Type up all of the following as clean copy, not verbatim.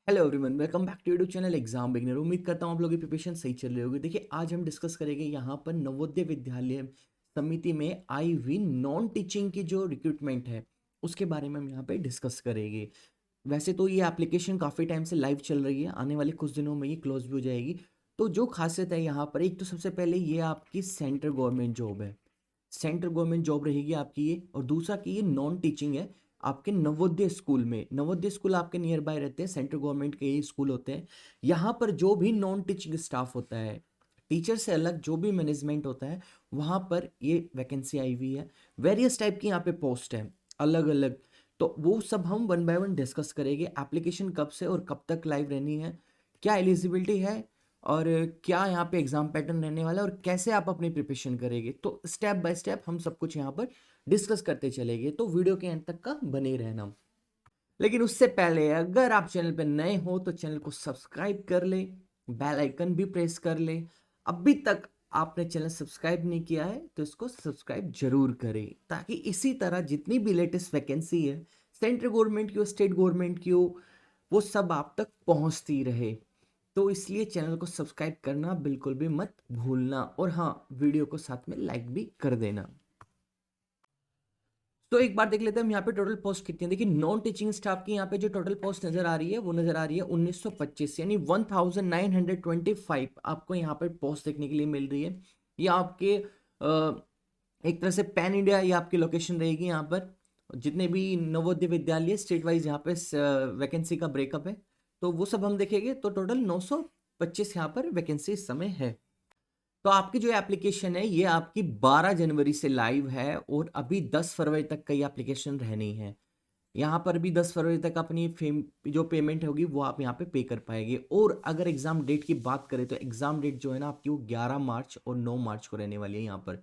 Hello everyone, welcome back to YouTube channel exam beginner. उम्मीद करता हूँ आप लोगों की प्रिपरेशन सही चल रही होगी। देखिए, आज हम डिस्कस करेंगे यहाँ पर नवोदय विद्यालय समिति में आई हुई नॉन टीचिंग की जो रिक्रूटमेंट है उसके बारे में हम यहाँ पे डिस्कस करेंगे। वैसे तो ये एप्लीकेशन काफ़ी टाइम से लाइव चल रही है, आने वाले कुछ दिनों में ये क्लोज भी हो जाएगी। तो जो खासियत है यहाँ पर, एक तो सबसे पहले ये आपकी सेंट्रल गवर्नमेंट जॉब है, सेंट्रल गवर्नमेंट जॉब रहेगी आपकी ये। और दूसरा कि ये नॉन टीचिंग है आपके नवोदय स्कूल में। नवोदय स्कूल आपके नियर बाय रहते हैं, सेंट्रल गवर्नमेंट के ही स्कूल होते हैं। यहाँ पर जो भी नॉन टीचिंग स्टाफ होता है, टीचर से अलग जो भी मैनेजमेंट होता है, वहाँ पर ये वैकेंसी आई हुई है। वेरियस टाइप की यहाँ पे पोस्ट है, अलग अलग। तो वो सब हम वन बाय वन डिस्कस करेंगे। एप्लीकेशन कब से और कब तक लाइव रहनी है, क्या एलिजिबिलिटी है, और क्या यहाँ पे एग्जाम पैटर्न रहने वाला है, और कैसे आप अपनी प्रिपरेशन करेंगे। तो स्टेप बाय स्टेप हम सब कुछ यहाँ पर डिस्कस करते चलेंगे, तो वीडियो के एंड तक का बने रहना। लेकिन उससे पहले अगर आप चैनल पर नए हो तो चैनल को सब्सक्राइब कर ले, बेल आइकन भी प्रेस कर ले। अभी तक आपने चैनल सब्सक्राइब नहीं किया है तो इसको सब्सक्राइब जरूर करें, ताकि इसी तरह जितनी भी लेटेस्ट वैकेंसी है, सेंट्रल गवर्नमेंट की हो, स्टेट गवर्नमेंट की हो, वो सब आप तक पहुंचती रहे। तो इसलिए चैनल को सब्सक्राइब करना बिल्कुल भी मत भूलना, और हाँ, वीडियो को साथ में लाइक भी कर देना। तो एक बार देख लेते हैं हम यहाँ पे टोटल पोस्ट कितनी है। देखिए, नॉन टीचिंग स्टाफ की यहाँ पे जो टोटल पोस्ट नजर आ रही है वो नजर आ रही है 1925, यानी 1925 आपको यहाँ पे पोस्ट देखने के लिए मिल रही है। ये आपके एक तरह से पैन इंडिया ये आपकी लोकेशन रहेगी। यहाँ पर जितने भी नवोदय विद्यालय स्टेट वाइज यहाँ पे वैकेंसी का ब्रेकअप है, तो वो सब हम देखेंगे। तो टोटल 925 यहाँ पर वैकेंसी इस समय है। तो आपकी जो एप्लीकेशन है ये आपकी 12 जनवरी से लाइव है, और अभी 10 फरवरी तक का ये एप्लीकेशन रहनी है। यहाँ पर भी 10 फरवरी तक अपनी जो पेमेंट होगी वो आप यहाँ पे पे कर पाएंगे। और अगर एग्जाम डेट की बात करें तो एग्जाम डेट जो है ना आपकी, वो 11 मार्च और 9 मार्च को रहने वाली है यहाँ पर।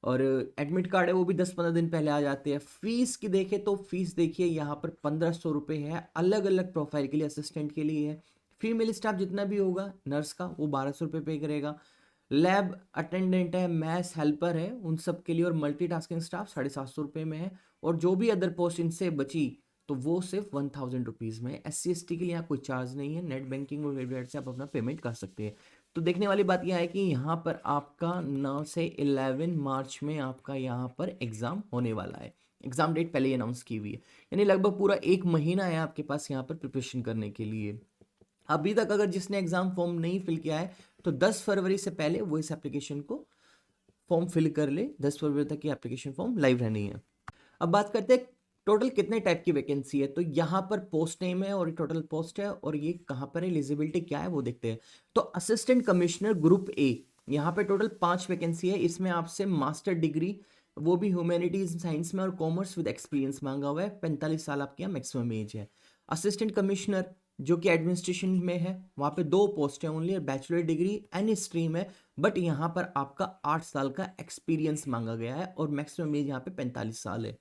और एडमिट कार्ड है वो भी 10-15 दिन पहले आ जाते हैं। फीस की देखें तो फीस देखिए यहाँ पर 1500 रुपये है, अलग अलग प्रोफाइल के लिए। असिस्टेंट के लिए है, फीमेल स्टाफ जितना भी होगा नर्स का, वो 1200 रुपये पे करेगा। लैब अटेंडेंट है, मैथ्स हेल्पर है, उन सब के लिए। और मल्टीटास्किंग स्टाफ 750 रुपये में है। और जो भी अदर पोस्ट इनसे बची तो वो सिर्फ 1000 रुपीज़ में। SC ST के लिए यहाँ कोई चार्ज नहीं है, नेट बैंकिंग और वेबसाइट से आप अपना पेमेंट कर सकते हैं। तो देखने वाली बात यह है कि यहाँ पर आपका 9 से 11 मार्च में आपका यहाँ पर एग्जाम होने वाला है। एग्जाम डेट पहले ही अनाउंस की हुई है, यानी लगभग पूरा एक महीना है आपके पास यहाँ पर प्रिपरेशन करने के लिए। अभी तक अगर जिसने एग्जाम फॉर्म नहीं फिल किया है तो 10 फरवरी से पहले वो इस एप्लीकेशन को फॉर्म फिल कर ले। 10 फरवरी तक की एप्लीकेशन फॉर्म लाइव रहनी है। अब बात करते हैं टोटल कितने टाइप की वैकेंसी है। तो यहाँ पर पोस्ट नेम है और टोटल पोस्ट है, और ये कहाँ पर है, एलिजिबिलिटी क्या है वो देखते हैं। तो असिस्टेंट कमिश्नर ग्रुप ए, यहाँ पे टोटल 5 वैकेंसी है। इसमें आपसे मास्टर डिग्री, वो भी ह्यूमैनिटीज साइंस में और कॉमर्स विद एक्सपीरियंस मांगा हुआ है। 45 साल आपकी यहाँ मैक्सिमम एज है। असिस्टेंट कमिश्नर जो कि एडमिनिस्ट्रेशन में है, वहाँ पे 2 पोस्ट है only, bachelor degree any stream है। बट यहाँ पर आपका 8 साल का एक्सपीरियंस मांगा गया है, और मैक्सिमम एज यहाँ पे 45 साल है।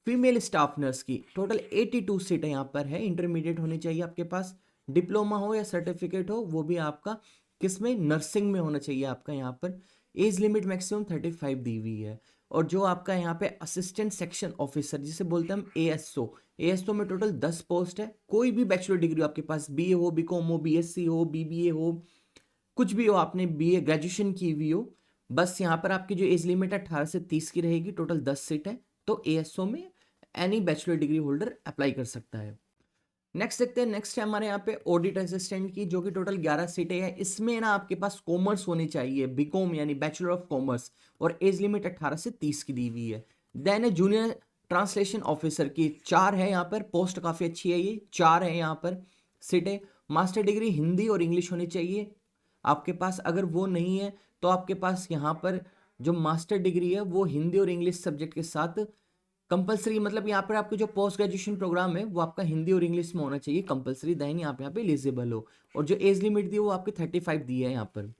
फीमेल स्टाफ नर्स की टोटल 82 सीटें यहाँ पर है। इंटरमीडिएट होनी चाहिए आपके पास, डिप्लोमा हो या सर्टिफिकेट हो, वो भी आपका किसमें, नर्सिंग में होना चाहिए आपका। यहाँ पर एज लिमिट मैक्सिमम 35 दी हुई है। और जो आपका यहाँ पे असिस्टेंट सेक्शन ऑफिसर जिसे बोलते हैं हम ASO, ASO में टोटल 10 पोस्ट है। कोई भी बैचलर डिग्री हो आपके पास, BA हो, BCom हो, BSc हो, BBA हो, कुछ भी हो, आपने BA ग्रेजुएशन की हुई हो, बस यहाँ पर आपकी जो एज लिमिट है 18 से 30 की रहेगी। टोटल 10 सीट है। तो ASO में any bachelor degree holder apply कर सकता है। नेक्स्ट देखते हैं। नेक्स्ट है हमारे यहाँ पे ऑडिट असिस्टेंट की, जो कि टोटल 11 सीटें हैं। इसमें ना आपके पास कॉमर्स होनी चाहिए, BCom यानी बैचलर ऑफ कॉमर्स, और एज लिमिट 18 से 30 की दी हुई है। देन है जूनियर ट्रांसलेशन ऑफिसर की, 4 है यहाँ पर। पोस्ट काफ़ी अच्छी है, ये 4 है यहाँ पर सीटें। मास्टर डिग्री हिंदी और इंग्लिश होनी चाहिए आपके पास। अगर वो नहीं है तो आपके पास यहाँ पर जो मास्टर डिग्री है वो हिंदी और इंग्लिश सब्जेक्ट के साथ कंपलसरी, मतलब यहाँ पर आपके जो पोस्ट ग्रेजुएशन प्रोग्राम है वो आपका हिंदी और इंग्लिश में होना चाहिए कंपलसरी, देन आप यहाँ पे एलिजिबल हो। और जो एज लिमिट दी है वो आपकी 35 दी है यहाँ पर।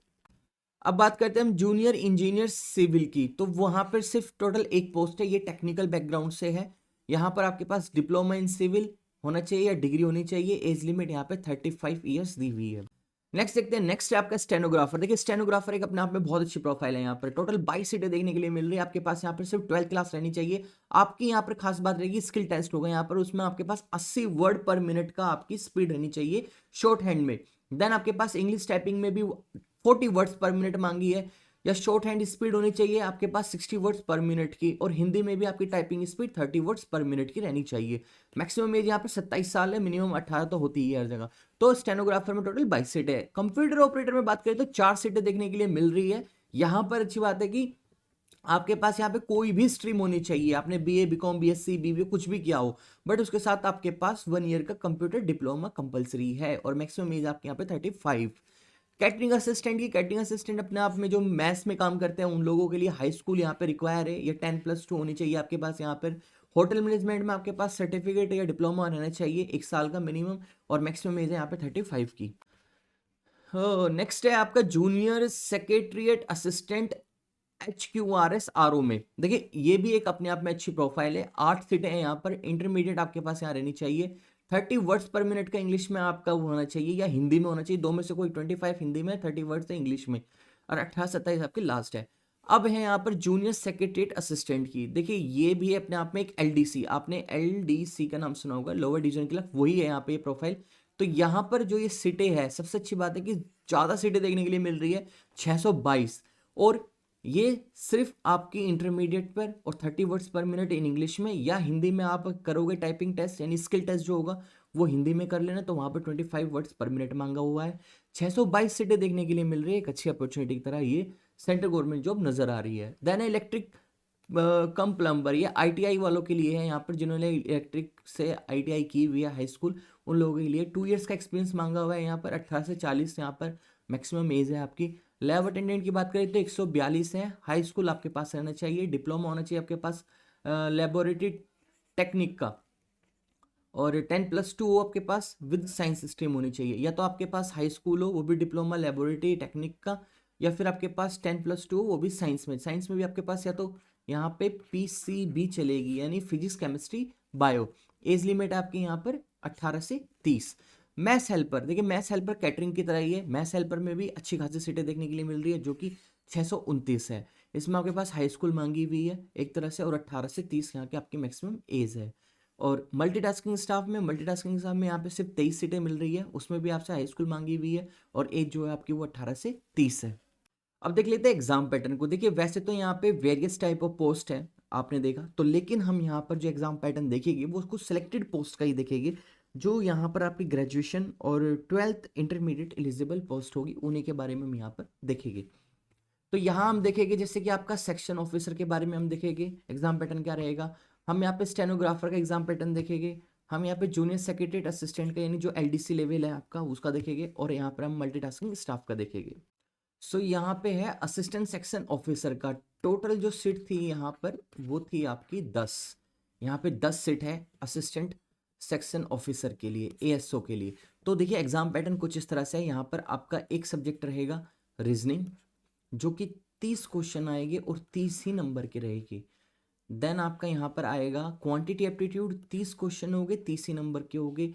अब बात करते हैं हम जूनियर इंजीनियर सिविल की। तो वहाँ पर सिर्फ टोटल एक पोस्ट है, ये टेक्निकल बैकग्राउंड से है। यहाँ पर आपके पास डिप्लोमा इन सिविल होना चाहिए या डिग्री होनी चाहिए। एज लिमिट यहाँ पे 35 ईयर्स दी हुई है। नेक्स्ट देखते हैं, नेक्स्ट है आपका स्टेनोग्राफर। देखिए स्टेनोग्राफर एक अपने आप में बहुत अच्छी प्रोफाइल है। यहाँ पर टोटल 22 सीटें देखने के लिए मिल रही है। आपके पास यहाँ पर सिर्फ 12th क्लास रहनी चाहिए। आपकी यहाँ पर खास बात रहेगी स्किल टेस्ट होगा यहाँ पर, उसमें आपके पास 80 वर्ड पर मिनट का आपकी स्पीड रहनी चाहिए शॉर्ट हैंड में। देन आपके पास इंग्लिश टाइपिंग में भी 40 वर्ड्स पर मिनट मांगी है, या शॉर्ट हैंड स्पीड होनी चाहिए आपके पास 60 वर्ड्स पर मिनट की, और हिंदी में भी आपकी टाइपिंग स्पीड 30 वर्ड्स पर मिनट की रहनी चाहिए। मैक्सिमम एज यहाँ पर 27 साल है, मिनिमम 18 तो होती ही है हर जगह। तो स्टेनोग्राफर में टोटल 22 सीटें है। कंप्यूटर ऑपरेटर में बात करें तो 4 सीटें देखने के लिए मिल रही है। यहाँ पर अच्छी बात है कि आपके पास यहाँ पे कोई भी स्ट्रीम होनी चाहिए, आपने बीए बीकॉम बीएससी बीबीए कुछ भी किया हो, बट उसके साथ आपके पास 1 ईयर का कंप्यूटर डिप्लोमा कंपलसरी है, और मैक्सिमम एज आपके यहाँ पे 35। कैटरिंग असिस्टेंट की, कैटरिंग असिस्टेंट अपने आप में जो मैथ्स में काम करते हैं उन लोगों के लिए हाई स्कूल यहाँ पे रिक्वायर है, या 10+2 होनी चाहिए आपके पास। यहाँ पर होटल मैनेजमेंट में आपके पास सर्टिफिकेट या डिप्लोमा रहना चाहिए 1 साल का मिनिमम, और मैक्सिमम एज है यहाँ पे 35 की। नेक्स्ट है आपका junior secretariat assistant HQRS RO में। देखिए ये भी एक अपने आप में अच्छी प्रोफाइल है। 8 सीटें हैं यहाँ पर। इंटरमीडिएट आपके पास यहाँ रहनी चाहिए। 30 वर्ड्स पर मिनट का इंग्लिश में आपका होना चाहिए, या हिंदी में होना चाहिए, दो में से कोई। 25 हिंदी में, 30 वर्ड्स है इंग्लिश में, और 28-27 आपकी लास्ट है। अब है यहाँ पर जूनियर सेक्रेटरीट असिस्टेंट की। देखिए ये भी है अपने आप में एक LDC, आपने LDC का नाम सुना होगा, लोअर डिवीजन क्लर्क, वही है यहाँ पे ये प्रोफाइल। तो यहाँ पर जो ये सीटें है, सबसे अच्छी बात है कि ज़्यादा सीटें देखने के लिए मिल रही है 622, और ये सिर्फ आपकी इंटरमीडिएट पर, और 30 वर्ड्स पर मिनट इन इंग्लिश में, या हिंदी में आप करोगे टाइपिंग टेस्ट यानी स्किल टेस्ट जो होगा वो हिंदी में कर लेना, तो वहाँ पर 25 वर्ड्स पर मिनट मांगा हुआ है। 622 सीटें देखने के लिए मिल रही है। एक अच्छी अपॉर्चुनिटी की तरह ये सेंट्रल गवर्नमेंट जॉब नजर आ रही है। देन इलेक्ट्रिक कम प्लम्बर, ये ITI वालों के लिए है यहाँ पर, जिन्होंने इलेक्ट्रिक से ITI की हुई है हाई स्कूल, उन लोगों के लिए 2 ईयर्स का एक्सपीरियंस मांगा हुआ है यहाँ पर। 18 से 40 यहाँ पर मैक्सिमम एज है आपकी। लैब अटेंडेंट की बात करें तो 142 है। हाई स्कूल आपके पास रहना चाहिए, डिप्लोमा होना चाहिए आपके पास लेबोरेटरी टेक्निक का, और 10+2 हो आपके पास, विद साइंस स्ट्रीम होनी चाहिए। या तो आपके पास हाई स्कूल हो वो भी डिप्लोमा लेबोरेटरी टेक्निक का, या फिर आपके पास 10+2 हो वो भी साइंस में। साइंस में भी आपके पास या तो यहाँ पे PCB चलेगी, यानी physics chemistry bio. Age limit आपकी यहाँ पर 18 से 30। मैथ्स हेल्पर, देखिए मैथ्स हेल्पर कैटरिंग की तरह ही है। मैथ्स हेल्पर में भी अच्छी खासी सीटें देखने के लिए मिल रही है, जो कि 629 है। इसमें आपके पास हाई स्कूल मांगी हुई है एक तरह से, और 18 से 30 यहाँ की आपकी मैक्सिमम एज है। और मल्टीटास्किंग स्टाफ में यहाँ पे सिर्फ 23 सीटें मिल रही है, उसमें भी आपसे हाई स्कूल मांगी हुई है, और एज जो है आपकी वो 18 से 30 है। अब देख लेते हैं एग्जाम पैटर्न को। देखिए वैसे तो यहाँ पे वेरियस टाइप ऑफ पोस्ट है आपने देखा तो, लेकिन हम यहाँ पर जो एग्जाम पैटर्न देखेंगे वो उसको सिलेक्टेड पोस्ट का ही देखेंगे, जो यहाँ पर आपकी ग्रेजुएशन और 12th इंटरमीडिएट एलिजिबल पोस्ट होगी उन्हीं के बारे में हम यहाँ पर देखेंगे। तो यहाँ हम देखेंगे जैसे कि आपका सेक्शन ऑफिसर के बारे में हम देखेंगे एग्जाम पैटर्न क्या रहेगा। हम यहाँ पे स्टेनोग्राफर का एग्जाम पैटर्न देखेंगे। हम यहाँ पे जूनियर सेक्रेटरीट असिस्टेंट का यानी जो LDC लेवल है आपका उसका देखेंगे, और यहाँ पर हम मल्टीटास्किंग स्टाफ का देखेंगे। सो यहाँ पे है असिस्टेंट सेक्शन ऑफिसर का। टोटल जो सीट थी यहाँ पर वो थी आपकी 10। यहाँ पे 10 सीट है असिस्टेंट सेक्शन ऑफिसर के लिए, ASO के लिए। तो देखिए एग्जाम पैटर्न कुछ इस तरह से है। यहाँ पर आपका एक सब्जेक्ट रहेगा रीजनिंग, जो कि 30 क्वेश्चन आएंगे और 30 ही नंबर की रहेगी। देन आपका यहाँ पर आएगा क्वांटिटी एप्टीट्यूड, 30 क्वेश्चन होंगे, 30 ही नंबर के होंगे।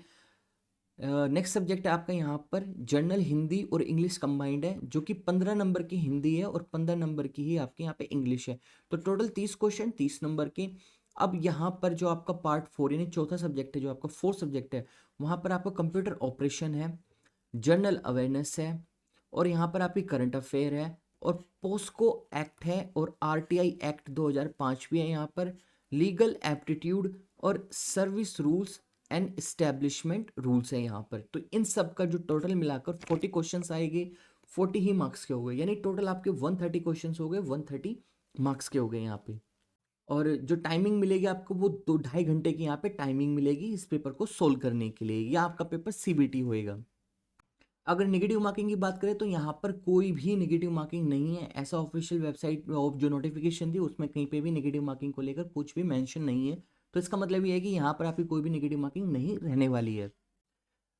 नेक्स्ट सब्जेक्ट है आपका यहाँ पर जनरल हिंदी और इंग्लिश कंबाइंड है, जो कि 15 नंबर की हिंदी है और 15 नंबर की ही आपके यहाँ पे इंग्लिश है। तो टोटल 30 क्वेश्चन 30 नंबर के। अब यहाँ पर जो आपका पार्ट 4 यानी चौथा सब्जेक्ट है, जो आपका 4th सब्जेक्ट है, वहाँ पर आपका कंप्यूटर ऑपरेशन है, जनरल अवेयरनेस है, और यहाँ पर आपकी करंट अफेयर है, और पोस्को एक्ट है, और RTI एक्ट 2005 भी है यहाँ पर, लीगल एप्टीट्यूड और service rules and establishment rules है यहाँ पर। तो इन सब का जो टोटल मिलाकर 40 क्वेश्चंस आएंगे, 40 ही मार्क्स के हो गए, यानी टोटल आपके 130 क्वेश्चंस हो गए, 130 मार्क्स के हो गए यहाँ पे। और जो टाइमिंग मिलेगी आपको वो 2-2.5 घंटे की यहाँ पे टाइमिंग मिलेगी इस पेपर को सोल्व करने के लिए। या आपका पेपर CBT होएगा। अगर नेगेटिव मार्किंग की बात करें तो यहाँ पर कोई भी नेगेटिव मार्किंग नहीं है। ऐसा ऑफिशियल वेबसाइट ऑफ जो नोटिफिकेशन थी उसमें कहीं पे भी नेगेटिव मार्किंग को लेकर कुछ भी मेंशन नहीं है। तो इसका मतलब ये है कि यहाँ पर आपकी कोई भी नेगेटिव मार्किंग नहीं रहने वाली है।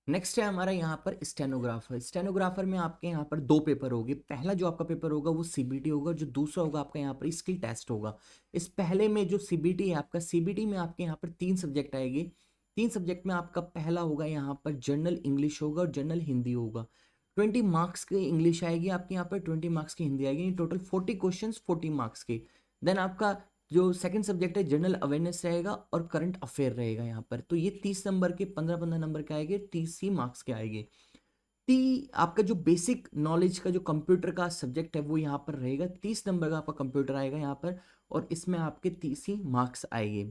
नेक्स्ट है हमारा यहाँ पर स्टेनोग्राफर। स्टेनोग्राफर में आपके यहाँ पर 2 पेपर होंगे। पहला जो आपका पेपर होगा वो CBT होगा, जो दूसरा होगा आपका यहाँ पर स्किल टेस्ट होगा। इस पहले में जो CBT है आपका, CBT में आपके यहाँ पर 3 सब्जेक्ट आएंगे। 3 सब्जेक्ट में आपका पहला होगा यहाँ पर जनरल इंग्लिश होगा और जनरल हिंदी होगा। 20 मार्क्स की इंग्लिश आएगी आपके यहाँ पर, 20 मार्क्स की हिंदी आएगी, टोटल 40 क्वेश्चंस 40 मार्क्स के। देन आपका जो सेकंड सब्जेक्ट है जनरल अवेयरनेस रहेगा और करंट अफेयर रहेगा यहाँ पर, तो ये 30 नंबर के 15-15 नंबर के आएंगे, 30 मार्क्स के आएंगे। आपका जो बेसिक नॉलेज का जो कंप्यूटर का सब्जेक्ट है वो यहाँ पर रहेगा, 30 नंबर का आपका कंप्यूटर आएगा यहाँ पर, और इसमें आपके 30 ही मार्क्स आएंगे।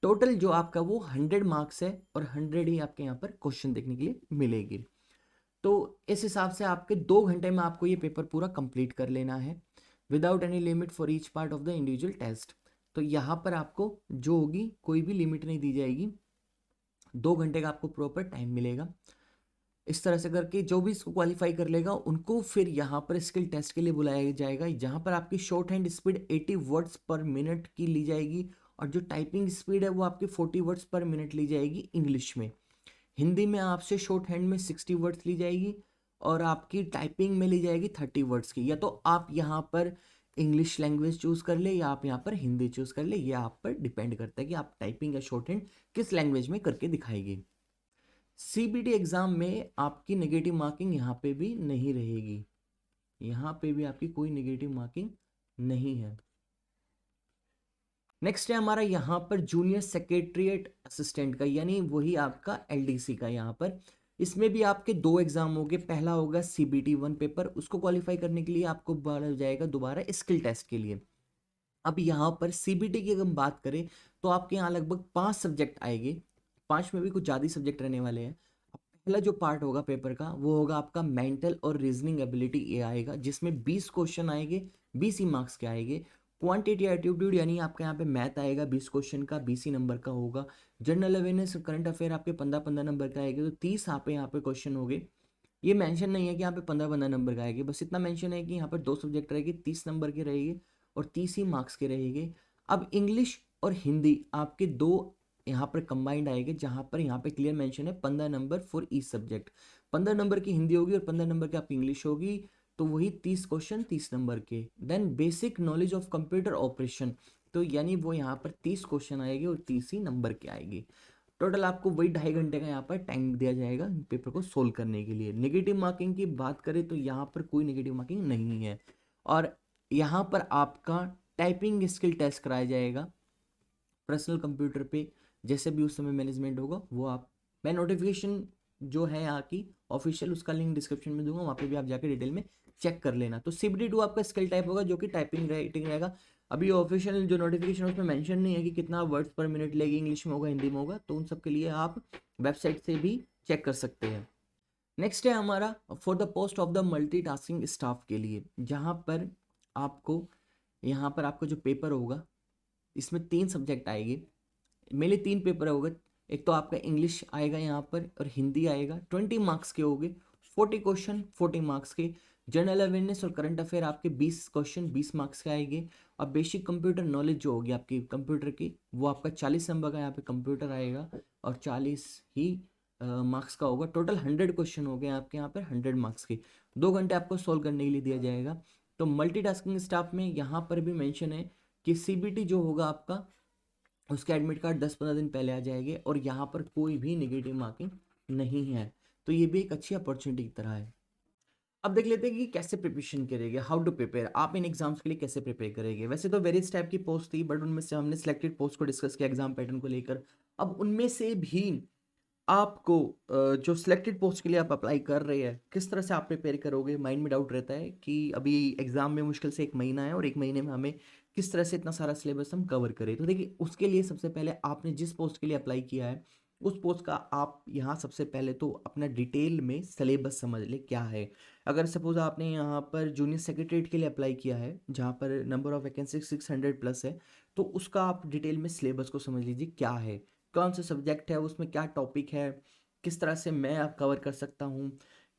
टोटल जो आपका वो 100 मार्क्स है, और 100 ही आपके यहाँ पर क्वेश्चन देखने के लिए मिलेगी। तो इस हिसाब से आपके 2 घंटे में आपको ये पेपर पूरा कंप्लीट कर लेना है, without any limit for each part of the individual test. तो यहाँ पर आपको जो होगी कोई भी लिमिट नहीं दी जाएगी, 2 घंटे का आपको प्रॉपर टाइम मिलेगा। इस तरह से करके जो भी इसको क्वालिफाई कर लेगा उनको फिर यहाँ पर स्किल टेस्ट के लिए बुलाया जाएगा, जहाँ पर आपकी शॉर्ट हैंड स्पीड 80 वर्ड्स पर मिनट की ली जाएगी, और जो टाइपिंग स्पीड है वो आपकी 40 वर्ड्स पर मिनट ली जाएगी इंग्लिश में। हिंदी में आपसे शॉर्ट हैंड में 60 वर्ड्स ली जाएगी, और आपकी टाइपिंग में ली जाएगी 30 वर्ड्स की। या तो आप यहाँ पर इंग्लिश लैंग्वेज चूज कर ले, या आप यहाँ पर हिंदी चूज कर ले, ये आप पर डिपेंड करता है कि आप टाइपिंग या शॉर्ट हैंड किस लैंग्वेज में करके दिखाएगी। सीबीटी एग्जाम में आपकी नेगेटिव मार्किंग यहाँ पे भी नहीं रहेगी, यहाँ पे भी आपकी कोई नेगेटिव मार्किंग नहीं है। नेक्स्ट है हमारा यहाँ पर जूनियर सेक्रेटरीट असिस्टेंट का, यानी वही आपका एलडीसी का। यहाँ पर इसमें भी आपके 2 एग्जाम होंगे, पहला होगा सीबीटी 1 पेपर, उसको क्वालिफाई करने के लिए आपको बोला जाएगा दोबारा स्किल टेस्ट के लिए। अब यहाँ पर सीबीटी की अगर हम बात करें तो आपके यहाँ लगभग 5 सब्जेक्ट आएंगे, 5 में भी कुछ ज़्यादा सब्जेक्ट रहने वाले हैं। पहला जो पार्ट होगा पेपर का वो होगा आपका मेंटल और रीजनिंग एबिलिटी, ये आएगा जिसमें 20 क्वेश्चन आएंगे, 20 ही मार्क्स के आएंगे। क्वांटिटी एटीट्यूड यानी आपका यहाँ पे मैथ आएगा 20 क्वेश्चन का, 20 ही नंबर का होगा। जनरल अवेयरनेस और करंट अफेयर आपके 15-15 नंबर का आएगा, तो 30 यहाँ पे क्वेश्चन हो गए। ये मेंशन नहीं है कि यहाँ पे 15-15 नंबर का आएगी, बस इतना मेंशन है कि यहाँ पर 2 सब्जेक्ट रहेगी, 30 नंबर की रहेगी और 30 ही मार्क्स के रहेंगे। अब इंग्लिश और हिंदी आपके 2 यहाँ पर कंबाइंड आएंगे, जहाँ पर यहाँ पे क्लियर मेंशन है 15 number for each subject. 15 number की हिंदी होगी और 15 नंबर की आपकी इंग्लिश होगी, तो वही 30 क्वेश्चन 30 नंबर के। Then basic knowledge of computer operation, तो यानी वो यहाँ पर 30 क्वेश्चन आएंगे और 30 ही नंबर के आएगी। टोटल आपको वही 2.5 घंटे का यहाँ पर टाइम दिया जाएगा पेपर को सोल्व करने के लिए। नेगेटिव मार्किंग की बात करें तो यहाँ पर कोई नेगेटिव मार्किंग नहीं है, और यहाँ पर आपका टाइपिंग स्किल टेस्ट कराया जाएगा पर्सनल कंप्यूटर पे, जैसे भी उस समय मैनेजमेंट होगा वो आप, मैं नोटिफिकेशन जो है यहाँ की ऑफिशियल उसका लिंक डिस्क्रिप्शन में दूंगा, वहाँ पे भी आप जाकर डिटेल में चेक कर लेना। तो सीबीटी 2 आपका स्किल टाइप होगा जो कि टाइपिंग राइटिंग रहेगा। अभी ऑफिशियल जो नोटिफिकेशन उसमें मेंशन नहीं है कि कितना वर्ड्स पर मिनट लेगी, इंग्लिश में होगा हिंदी में होगा, तो उन सब के लिए आप वेबसाइट से भी चेक कर सकते हैं। नेक्स्ट है हमारा for the post of the multitasking staff के लिए, जहाँ पर आपको यहाँ पर आपका जो पेपर होगा इसमें 3 सब्जेक्ट आएंगे, मेनली 3 पेपर होगा। एक तो आपका इंग्लिश आएगा यहाँ पर और हिंदी आएगा, 20 मार्क्स के होंगे, 40 क्वेश्चन 40 मार्क्स के। जनरल अवेयरनेस और करंट अफेयर आपके 20 क्वेश्चन 20 मार्क्स के आएंगे। और बेसिक कंप्यूटर नॉलेज जो होगी आपकी कंप्यूटर की, वो आपका 40 नंबर का यहाँ पे कंप्यूटर आएगा और 40 ही मार्क्स का होगा। टोटल 100 क्वेश्चन हो गए आपके यहाँ पर 100 मार्क्स के, 2 घंटे आपको सोल्व करने के लिए दिया जाएगा। तो मल्टीटास्किंग स्टाफ में यहाँ पर भी मेंशन है कि सीबीटी जो होगा आपका उसके एडमिट कार्ड 10-15 दिन पहले आ जाएंगे, और यहाँ पर कोई भी नेगेटिव मार्किंग नहीं है, तो ये भी एक अच्छी अपॉर्चुनिटी की तरह है। अब देख लेते हैं कि कैसे प्रिपरेशन करेंगे, हाउ टू प्रिपेयर, आप इन एग्जाम्स के लिए कैसे प्रिपेयर करेंगे। वैसे तो वेरियस टाइप की पोस्ट थी, बट उनमें से हमने सिलेक्टेड पोस्ट को डिस्कस किया एग्जाम पैटर्न को लेकर। अब उनमें से भी आपको जो सिलेक्टेड पोस्ट के लिए आप अप्लाई कर रहे हैं, किस तरह से आप प्रिपेयर करोगे। माइंड में डाउट रहता है कि अभी एग्जाम में मुश्किल से 1 महीना है और 1 महीने में हमें किस तरह से इतना सारा सिलेबस हम कवर करें। तो देखिए उसके लिए सबसे पहले आपने जिस पोस्ट के लिए अप्लाई किया है उस पोस्ट का आप यहाँ सबसे पहले तो अपना डिटेल में सिलेबस समझ ले क्या है। अगर सपोज आपने यहाँ पर जूनियर सेक्रेटरीट के लिए अप्लाई किया है जहाँ पर नंबर ऑफ वैकेंसी 600 प्लस है, तो उसका आप डिटेल में सिलेबस को समझ लीजिए क्या है, कौन सा सब्जेक्ट है, उसमें क्या टॉपिक है, किस तरह से मैं आप कवर कर सकता हूँ,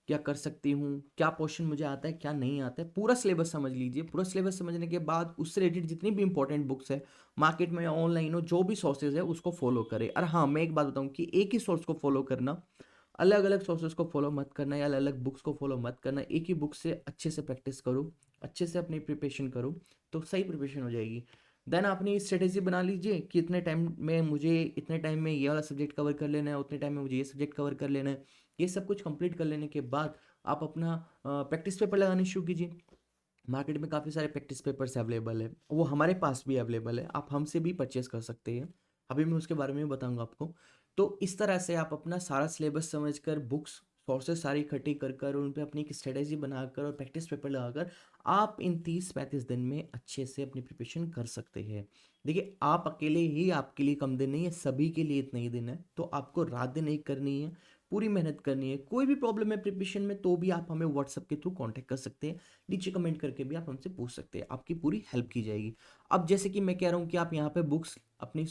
क्या कर सकती हूँ, क्या पोर्शन मुझे आता है क्या नहीं आता है, पूरा सिलेबस समझ लीजिए। पूरा सिलेबस समझने के बाद उससे रिलेटेड जितनी भी इंपॉर्टेंट बुक्स है मार्केट में या ऑनलाइन हो, जो भी सोर्सेज है उसको फॉलो करें। और हाँ, मैं एक बात बताऊँ कि एक ही सोर्स को फॉलो करना, अलग अलग सोर्सेज को फॉलो मत करना या अलग अलग बुक्स को फॉलो मत करना। एक ही बुक से अच्छे से प्रैक्टिस करो, अच्छे से अपनी प्रिपरेशन करो, तो सही प्रिपरेशन हो जाएगी। देन आपने स्ट्रेटेजी बना लीजिए कि इतने टाइम में मुझे, इतने टाइम में ये वाला सब्जेक्ट कवर कर लेना है, उतने टाइम में मुझे ये सब्जेक्ट कवर कर लेना है। ये सब कुछ कंप्लीट कर लेने के बाद आप अपना प्रैक्टिस पेपर लगाने शुरू कीजिए। मार्केट में काफ़ी सारे प्रैक्टिस पेपर्स अवेलेबल है, वो हमारे पास भी अवेलेबल है, आप हमसे भी परचेस कर सकते हैं। अभी मैं उसके बारे में बताऊंगा आपको। तो इस तरह से आप अपना सारा सिलेबस समझकर, बुक्स सोर्सेस सारी इकट्ठी कर कर, उन पे अपनी एक स्ट्रेटेजी बनाकर और प्रैक्टिस पेपर लगाकर आप इन 30-35 दिन में अच्छे से अपनी प्रिपरेशन कर सकते हैं। देखिए, आप अकेले ही आपके लिए कम दिन नहीं है, सभी के लिए इतना ही दिन है। तो आपको रात दिन एक करनी है, पूरी मेहनत करनी है। कोई भी प्रॉब्लम है प्रिपरेशन में तो भी आप हमें व्हाट्सएप के थ्रू कांटेक्ट कर सकते हैं, नीचे कमेंट करके भी आप हमसे पूछ सकते हैं, आपकी पूरी हेल्प की जाएगी। अब जैसे कि मैं कह रहा हूँ कि आप यहाँ पे बुक्स अपनी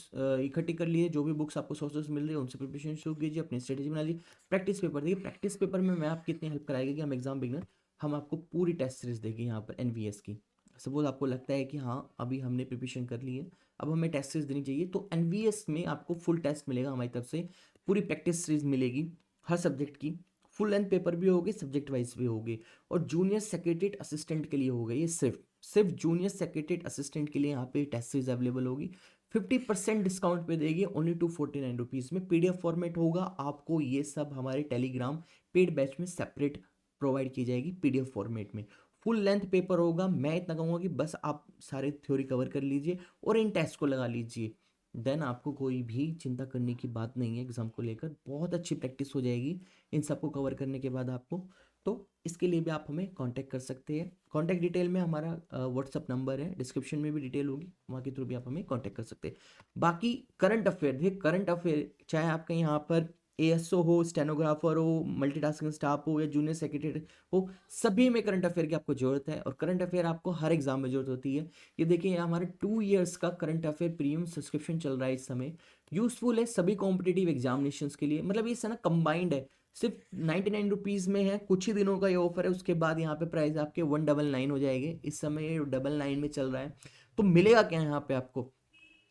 इकट्ठी कर लिए, जो भी बुक्स आपको सोर्सेस मिल रही है उनसे प्रिपरेशन शुरू कीजिए, अपनी स्ट्रेटेजी बना लीजिए। प्रैक्टिस पेपर देखिए, प्रैक्टिस पेपर में मैं आपकी इतनी हेल्प कराएगी कि हम एग्जाम बिगनर, हम आपको पूरी टेस्ट सीरीज देंगे यहाँ पर एनवीएस की। सपोज आपको लगता है कि हाँ अभी हमने प्रिपरेशन कर ली है, अब हमें टेस्ट सीरीज देनी चाहिए, तो एनवीएस में आपको फुल टेस्ट मिलेगा हमारी तरफ से, पूरी प्रैक्टिस सीरीज मिलेगी हर सब्जेक्ट की। फुल लेंथ पेपर भी होगे, सब्जेक्ट वाइज भी होगे। और जूनियर सेक्रेटरीट असिस्टेंट के लिए होगा ये, सिर्फ सिर्फ जूनियर सेक्रेटरीट असिस्टेंट के लिए यहाँ पे टेस्ट सीरीज अवेलेबल होगी। 50% डिस्काउंट पे देगी, ओनली 249 रुपीज़ में। पीडीएफ फॉर्मेट होगा, आपको ये सब हमारे टेलीग्राम पेड बैच में सेपरेट प्रोवाइड की जाएगी पीडीएफ फॉर्मेट में। फुल लेंथ पेपर होगा। मैं इतना कहूँगा कि बस आप सारे थ्योरी कवर कर लीजिए और इन टेस्ट को लगा लीजिए, देन आपको कोई भी चिंता करने की बात नहीं है एग्जाम को लेकर। बहुत अच्छी प्रैक्टिस हो जाएगी इन सबको कवर करने के बाद आपको। तो इसके लिए भी आप हमें कांटेक्ट कर सकते हैं। कांटेक्ट डिटेल में हमारा व्हाट्सअप नंबर है, डिस्क्रिप्शन में भी डिटेल होगी, वहाँ के थ्रू भी आप हमें कांटेक्ट कर सकते हैं। बाकी करंट अफेयर, देखिए करंट अफेयर चाहे आपका यहाँ पर एएसओ हो, स्टेनोग्राफर हो, मल्टीटास्किंग स्टाफ हो या जूनियर सेक्रेटरी हो, सभी में करंट अफेयर की आपको जरूरत है। और करंट अफेयर आपको हर एग्जाम में जरूरत होती है। ये देखिए हमारे 2 इयर्स का करंट अफेयर प्रीमियम सब्सक्रिप्शन चल रहा है इस समय। यूजफुल है सभी कॉम्पिटेटिव एग्जामिनेशंस के लिए, मतलब ये ना कंबाइंड है। सिर्फ 99 रुपीज़ में है, कुछ ही दिनों का ये ऑफर है, उसके बाद यहाँ पे प्राइस आपके 199 हो जाएंगे। इस समय ये 99 में चल रहा है। तो मिलेगा क्या यहाँ पे आपको,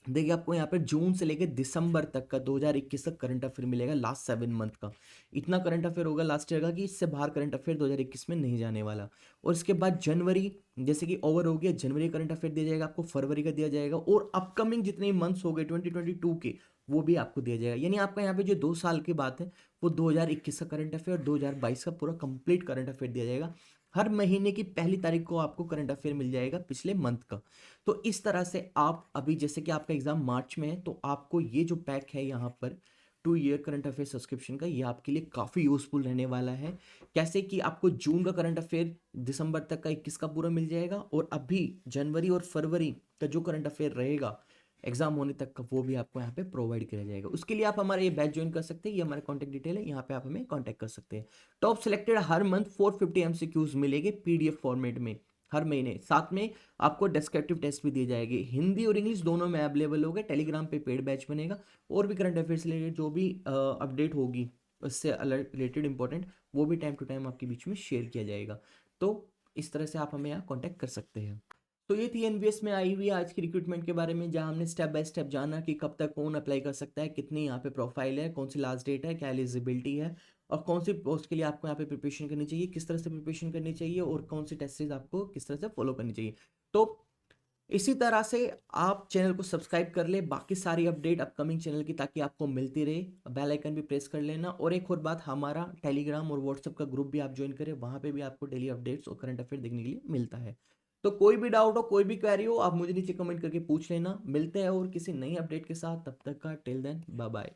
देखिए आपको यहाँ पे जून से लेकर दिसंबर तक का 2021 तक करंट अफेयर मिलेगा, लास्ट 7 मंथ का। इतना करंट अफेयर होगा लास्ट ईयर का कि इससे बाहर करंट अफेयर 2021 में नहीं जाने वाला। और इसके बाद जनवरी जैसे कि ओवर हो गया, जनवरी करंट अफेयर दिया जाएगा आपको, फरवरी का दिया जाएगा, और अपकमिंग जितने मंथ्स हो गए 2022 के वो भी आपको दिया जाएगा। यानी आपका यहाँ पे जो 2 साल की बात है वो 2021 का करंट अफेयर और 2022 का पूरा कंप्लीट करंट अफेयर दिया जाएगा। हर महीने की पहली तारीख को आपको करंट अफेयर मिल जाएगा पिछले मंथ का। तो इस तरह से आप अभी जैसे कि आपका एग्जाम मार्च में है, तो आपको ये जो पैक है यहाँ पर 2 ईयर करंट अफेयर सब्सक्रिप्शन का, ये आपके लिए काफ़ी यूजफुल रहने वाला है। कैसे कि आपको जून का करंट अफेयर दिसंबर तक का 21 का पूरा मिल जाएगा, और अभी जनवरी और फरवरी का जो करंट अफेयर रहेगा एग्जाम होने तक का वो भी आपको यहाँ पे प्रोवाइड किया जाएगा। उसके लिए आप हमारा ये बैच ज्वाइन कर सकते हैं, ये हमारा कॉन्टैक्ट डिटेल है, यहाँ पे आप हमें कॉन्टैक्ट कर सकते हैं। टॉप सिलेक्टेड हर मंथ 450 एमसीक्यूज मिलेंगे पीडीएफ फॉर्मेट में हर महीने। साथ में आपको डिस्क्रिप्टिव टेस्ट भी दिए जाएंगे, हिंदी और इंग्लिश दोनों में अवेलेबल होगा। टेलीग्राम पे पेड बैच बनेगा, और भी करंट अफेयर्स रिलेटेड जो भी अपडेट होगी उससे अलर्ट रिलेटेड इंपॉर्टेंट, वो भी टाइम टू टाइम आपके बीच में शेयर किया जाएगा। तो इस तरह से आप हमें यहाँ कॉन्टैक्ट कर सकते हैं। तो ये थी एनवीएस में आई हुई आज की रिक्रूटमेंट के बारे में, जहां हमने स्टेप बाय स्टेप जाना कि कब तक कौन अप्लाई कर सकता है, कितनी यहाँ पे प्रोफाइल है, कौन सी लास्ट डेट है, क्या एलिजिबिलिटी है, और कौन सी पोस्ट के लिए आपको यहाँ पे प्रिपरेशन करनी चाहिए, किस तरह से प्रिपरेशन करनी चाहिए, और कौन सी टेस्ट सीरीज आपको किस तरह से फॉलो करनी चाहिए। तो इसी तरह से आप चैनल को सब्सक्राइब कर ले, बाकी सारी अपडेट अपकमिंग चैनल की ताकि आपको मिलती रहे। बेल आइकन भी प्रेस कर लेना। और एक और बात, हमारा टेलीग्राम और व्हाट्सएप का ग्रुप भी आप ज्वाइन करें, वहां पे भी आपको डेली अपडेट्स और करंट अफेयर देखने के लिए मिलता है। तो कोई भी डाउट हो, कोई भी क्वेरी हो, आप मुझे नीचे कमेंट करके पूछ लेना। मिलते हैं और किसी नई अपडेट के साथ, तब तक का टिल देन बाय बाय।